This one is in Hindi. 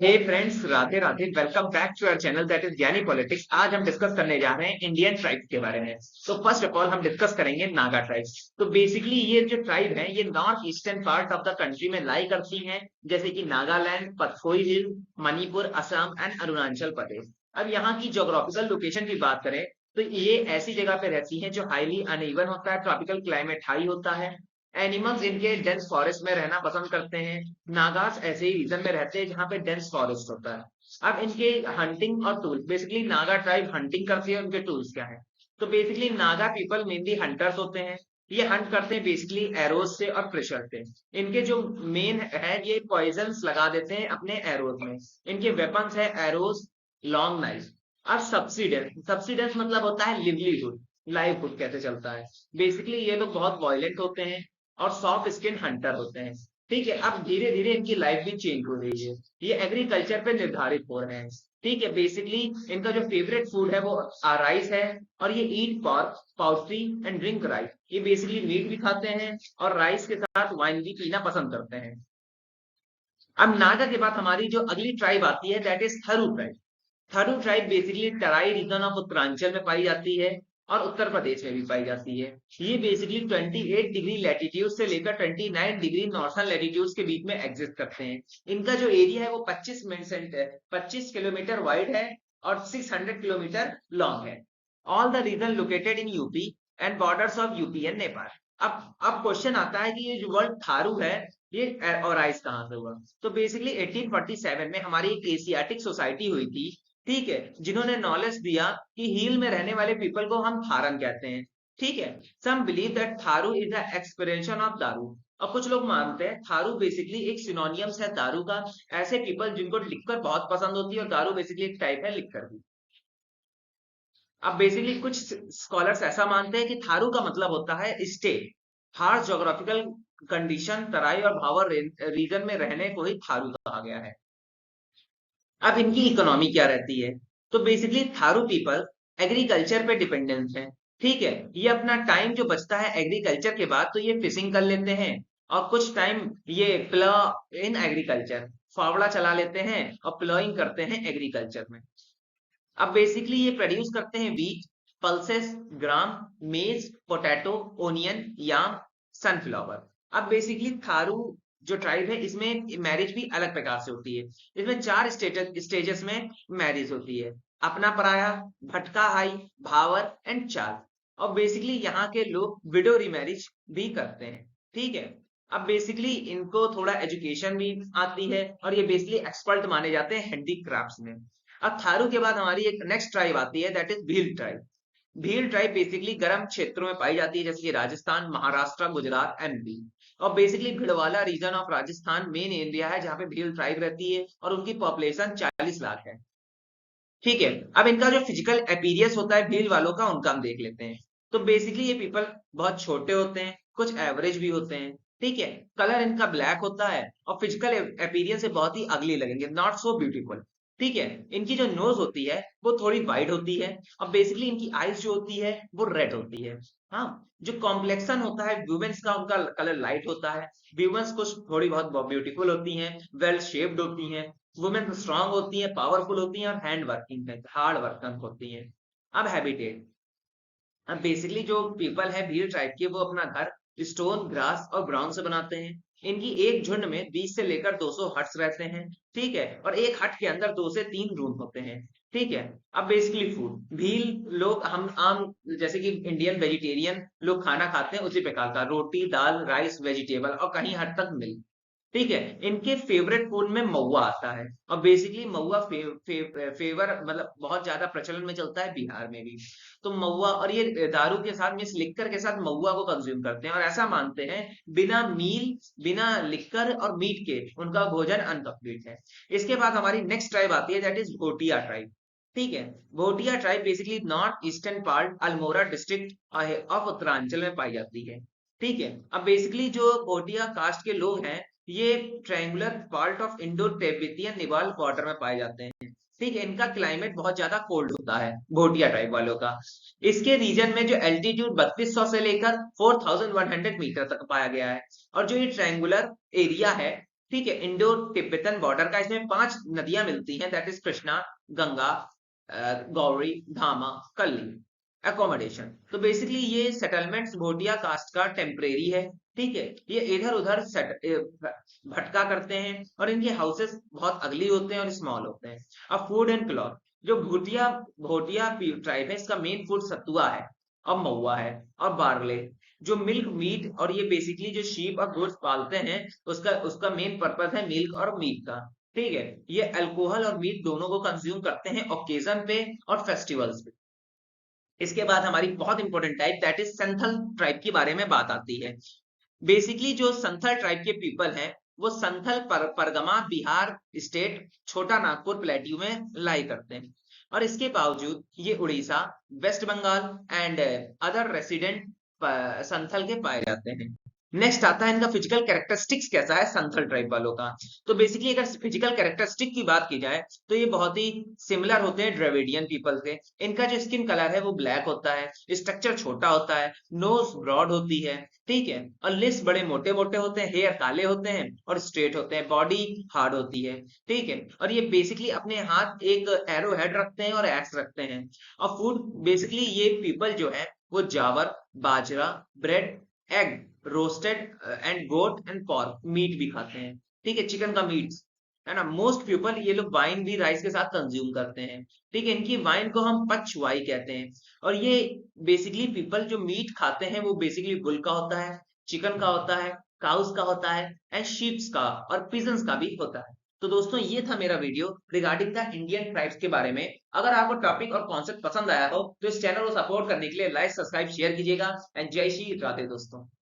Hey friends, Radhe Radhe. Welcome back to our channel that is Gyani politics. आज हम डिस्कस करने जा रहे हैं इंडियन ट्राइब्स के बारे में। तो फर्स्ट ऑफ ऑल हम डिस्कस करेंगे नागा ट्राइब्स। तो बेसिकली ये जो ट्राइब है ये north eastern part of the country में लाई करती हैं, जैसे कि नागालैंड, पतफोई हिल, मणिपुर, असम एंड अरुणाचल प्रदेश। अब यहाँ की जोग्राफिकल लोकेशन की बात करें तो ये ऐसी जगह पे रहती है जो हाईली अनइवन होता है, ट्रॉपिकल क्लाइमेट हाई होता है। एनिमल्स इनके डेंस फॉरेस्ट में रहना पसंद करते हैं। नागास ऐसे ही रीजन में रहते हैं जहाँ पे डेंस फॉरेस्ट होता है। अब इनके हंटिंग और tools, basically Naga tribe hunting करती है। उनके टूल्स क्या है? तो basically Naga people mainly hunters होते हैं। ये हंट करते हैं बेसिकली एरोज से और प्रेशर से। इनके जो मेन है ये पॉइजन्स लगा देते हैं अपने एरोज में। इनके वेपन्स है एरोज, लॉन्ग नाइफ। और सब्सिडेंस, सब्सिडेंस मतलब होता है लिवलीहुड, लाइवहुड कैसे चलता है। बेसिकली ये लोग बहुत वायलेंट होते हैं और सॉफ्ट स्किन हंटर होते हैं। ठीक है, अब धीरे धीरे इनकी लाइफ भी चेंज हो रही है। ये एग्रीकल्चर पे निर्धारित हो रहे हैं। ठीक है, बेसिकली इनका जो फेवरेट फूड है वो राइस है। और ये ईट पॉर्क, पाउट्री एंड ड्रिंक राइस। ये बेसिकली मीट भी खाते हैं और राइस के साथ वाइन भी पीना पसंद करते हैं। अब नागा के बाद हमारी जो अगली ट्राइब आती है that is Tharu tribe. Tharu tribe basically Terai region of Uttaranchal में पाई जाती है और उत्तर प्रदेश में भी पाई जाती है। ये बेसिकली 28 डिग्री लैटिट्यूड से लेकर 29 डिग्री नॉर्थर्न लैटिट्यूड के बीच में एग्जिस्ट करते हैं। इनका जो एरिया है वो 25 किलोमीटर वाइड है और 600 किलोमीटर लॉन्ग है। All the region located in UP and borders of UP and Nepal. अब क्वेश्चन आता है कि ये जो वर्ड थारू है ये ऑराइज कहाँ से हुआ? तो बेसिकली 1847 में हमारी एक एशियाटिक सोसाइटी हुई थी। ठीक है, जिन्होंने नॉलेज दिया कि हील में रहने वाले पीपल को हम थारन कहते हैं। ठीक है, some believe that Tharu is the expiration of daru. और कुछ लोग मानते हैं थारू बेसिकली एक सिनोनियम्स है दारू का। ऐसे पीपल जिनको लिक्कर बहुत पसंद होती है और दारू बेसिकली एक टाइप है लिक्कर की। अब बेसिकली कुछ स्कॉलर्स ऐसा मानते हैं कि थारू का मतलब होता है स्टेट। हार्श जोग्राफिकल कंडीशन, तराई और भावर रीजन में रहने को ही थारू कहा गया है। अब इनकी इकोनॉमी क्या रहती है? तो बेसिकली थारू पीपल एग्रीकल्चर पे डिपेंडेंट है। ठीक है, ये अपना टाइम जो बचता है एग्रीकल्चर के बाद तो ये फिशिंग कर लेते हैं और कुछ टाइम ये प्लो इन एग्रीकल्चर, फावड़ा चला लेते हैं और प्लोइंग करते हैं एग्रीकल्चर में। अब बेसिकली ये प्रोड्यूस करते हैं व्हीट, पल्सेस, ग्राम, मेज, पोटैटो, ओनियन, याम, सनफ्लावर। अब बेसिकली थारू जो ट्राइब है इसमें मैरिज भी अलग प्रकार से होती है। इसमें चार स्टेजेस में मैरिज होती है। अपना पराया, भटका हाई, भावर एंड चाल। और बेसिकली यहाँ के लोग विडो रिमैरिज भी करते हैं। ठीक है, अब बेसिकली इनको थोड़ा एजुकेशन भी आती है और ये बेसिकली एक्सपर्ट माने जाते हैं हैंडीक्राफ्ट्स में। अब थारू के बाद हमारी एक नेक्स्ट ट्राइब आती है that is Bhil tribe. Bhil tribe basically गर्म क्षेत्रों में पाई जाती है जैसे कि राजस्थान, महाराष्ट्र, गुजरात, एमपी। और basically Bhilwara region of Rajasthan main area है जहाँ पे भील ट्राइब रहती है और उनकी पॉपुलेशन 40 लाख है। ठीक है, अब इनका जो फिजिकल अपीयरेंस होता है भील वालों का उनका हम देख लेते हैं। तो बेसिकली ये पीपल बहुत छोटे होते हैं, कुछ एवरेज भी होते हैं। ठीक है, कलर इनका ब्लैक होता है और फिजिकल अपीयरेंस से बहुत ही अगली लगेंगे, नॉट सो ब्यूटीफुल। ठीक है, इनकी जो नोज होती है वो थोड़ी वाइड होती है और बेसिकली इनकी आईज जो होती है वो रेड होती है। हाँ, जो कॉम्प्लेक्सन होता है वुमेन्स का उनका कलर लाइट होता है। वुमेन्स कुछ थोड़ी बहुत ब्यूटीफुल होती हैं, वेल शेप्ड होती हैं। वुमेन स्ट्रांग होती हैं, पावरफुल होती हैं और हैंड वर्किंग है, हार्ड वर्किंग होती हैं। अब हैबिटेट, अब बेसिकली जो पीपल है भील ट्राइब के वो अपना घर स्टोन, ग्रास और ग्राउंड से बनाते हैं। इनकी एक झुंड में 20 से लेकर 200 हट्स रहते हैं। ठीक है, और एक हट के अंदर 2 से 3 रूम होते हैं। ठीक है, अब बेसिकली फूड भील लोग हम आम जैसे कि इंडियन वेजिटेरियन लोग खाना खाते हैं उसी प्रकार का, रोटी, दाल, राइस, वेजिटेबल और कहीं हद तक मिल्क। ठीक है, इनके फेवरेट फूड में महुआ आता है और बेसिकली महुआ फेवर मतलब बहुत ज्यादा प्रचलन में चलता है बिहार में भी। तो महुआ और ये दारू के साथ में लिक्कर के साथ महुआ को कंज्यूम करते हैं और ऐसा मानते हैं बिना मील, बिना लिक्कर और मीट के उनका भोजन अनकंप्लीट है। इसके बाद हमारी नेक्स्ट ट्राइब आती है दैट इज भोटिया ट्राइब। ठीक है, Bhotia tribe basically north eastern part Almora district of Uttaranchal में पाई जाती है। ठीक है, अब बेसिकली जो भोटिया कास्ट के लोग हैं ये triangular part of Indo Tibetan Nepal border में पाए जाते हैं। ठीक है, इनका क्लाइमेट बहुत ज्यादा कोल्ड होता है भोटिया ट्राइब वालों का। इसके रीजन में जो एल्टीट्यूड 3200 से लेकर 4100 मीटर तक पाया गया है। और जो ये ट्रायंगुलर एरिया है ठीक है, इंडो तिब्बतन बॉर्डर का इसमें 5 नदियां मिलती हैं, दैट इज कृष्णा, गंगा, गौरी, धामा, कल्ली। अकोमोडेशन, तो बेसिकली ये सेटलमेंट्स भोटिया कास्ट का टेम्परेरी है, ठीक है, ये इधर उधर भटका करते हैं और इनके हाउसेस बहुत अगली होते हैं और स्मॉल होते हैं। अब फूड एंड क्लॉथ, जो भोटिया भोटिया ट्राइब है इसका मेन फूड सतुआ है और महुआ है और बार्ले। जो मिल्क मीट, और ये बेसिकली जो शीप और गोट्स पालते हैं उसका उसका मेन पर्पस है मिल्क और मीट का, ठीक है। ये अल्कोहल और मीट दोनों को कंज्यूम करते हैं ओकेजन पे और फेस्टिवल्स पे। इसके बाद हमारी बहुत important type that is Santhal tribe के बारे में बात आती है। बेसिकली जो संथल ट्राइब के पीपल हैं वो संथल परगमा बिहार स्टेट छोटा नागपुर प्लेट्यू में लाई करते हैं, और इसके बावजूद ये Orissa, west Bengal and other resident Santhal के पाए जाते हैं। नेक्स्ट आता है इनका फिजिकल कैरेक्टरिस्टिक्स कैसा है संथल ट्राइब वालों का। तो बेसिकली अगर फिजिकल कैरेक्टरिस्टिक की बात की जाए तो ये बहुत ही सिमिलर होते हैं द्रविडियन पीपल से। इनका जो स्किन कलर है वो ब्लैक होता है, स्ट्रक्चर छोटा होता है, नोज ब्रॉड होती है, ठीक है, और लिप्स बड़े मोटे मोटे होते हैं, हेयर काले होते हैं और स्ट्रेट होते हैं, बॉडी हार्ड होती है, ठीक है, और ये बेसिकली अपने हाथ एक एरो हेड रखते हैं और एक्स रखते हैं। और फूड, बेसिकली ये पीपल जो है वो jowar, bajra, bread, egg, roasted and goat and pork meat भी खाते हैं, ठीक है, चिकन का मीट है ना। मोस्ट पीपल ये लोग वाइन भी राइस के साथ कंज्यूम करते हैं, ठीक है, इनकी वाइन को हम पचवाई कहते हैं। और ये बेसिकली पीपल जो मीट खाते हैं वो बेसिकली बुल का होता है, चिकन का होता है, काउस का होता है एंड शीप्स का और पिजन्स का भी होता है। तो दोस्तों ये था मेरा video regarding the Indian tribes के बारे में। अगर आपको टॉपिक और कॉन्सेप्ट पसंद आया हो तो इस चैनल को सपोर्ट करने के लिए लाइक, सब्सक्राइब, शेयर कीजिएगा एंड जय श्री राधे दोस्तों।